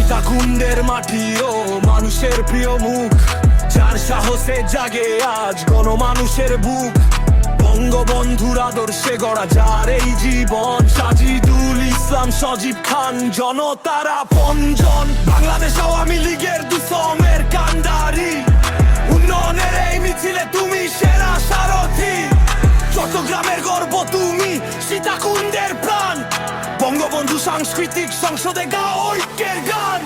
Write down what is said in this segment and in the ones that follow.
সীতাকুণ্ডের মাটি ও মানুষের প্রিয় মুখ, যার সাহসে জাগে আজ গণমানুষের বুক। বঙ্গবন্ধুর আদর্শে গড়া যার এই জীবন, সাজিদুল ইসলাম, সজীব খান, জনতার আপনজন। বাংলাদেশ আওয়ামী লীগের দুসমের কান্ডারি, উন্নয়নের এই মিছিলে তুমি সেরা সারথি। চট্টগ্রামের গর্ব তুমি, সীতাকুণ্ডের প্রাণ। বঙ্গবন্ধু সাংস্কৃতিক সংসদে গাও ঐক্যের গান।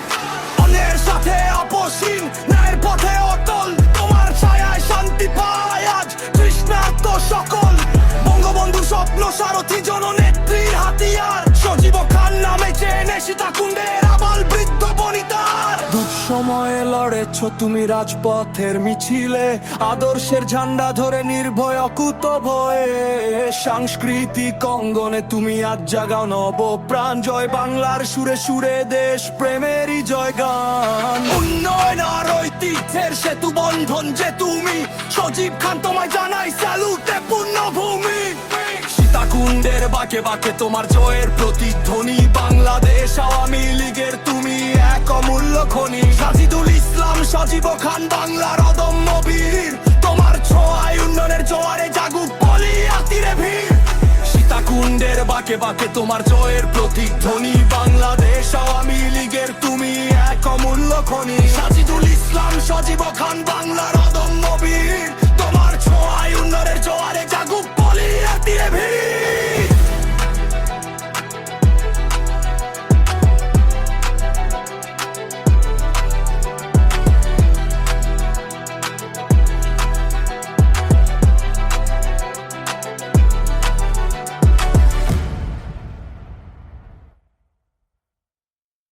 অন্যের সাথে আপোষহীন, ন্যায়ের পথে অটল, তোমার ছায়ায় শান্তি পায় আজ তৃষ্ণার্ত সকল। বঙ্গবন্ধু স্বপ্ন সারথি, জননেত্রীর হাতিয়ার। সজীব খান নামে চেনে সীতাকুণ্ডের আবাল বৃদ্ধ বনিতার। দুঃসময়ে লড়েছ তুমি রাজপথের মিছিলে, আদর্শের ঝান্ডা ধরে নির্ভয় অকুত ভয়ে। সাংস্কৃতিক অঙ্গনে তুমি আজ জাগাও নব প্রাণ। জয় বাংলার সুরে সুরে দেশ প্রেমেরই জয় গান। উন্নয়ন আর ঐতিহ্যের সেতু বন্ধন যে তুমি, সজীব খান তোমায় জানাই স্যালুটে পূর্ণভূমি। সীতাকুণ্ডের বাঁকে বাঁকে তোমার জয়ের প্রতিধ্বনি। বাংলাদেশ আওয়ামী লীগের তুমি এক অমূল্য খনি। সাজিদুল ইসলাম, সজীব খান, বাংলার অদম্য বীর। তোমার ছোঁয়ায় উন্নয়নের জোয়ারে জাগুক বলি আতিরে ভিড়। সীতাকুণ্ডের বাঁকে বাঁকে তোমার জয়ের প্রতিধ্বনি।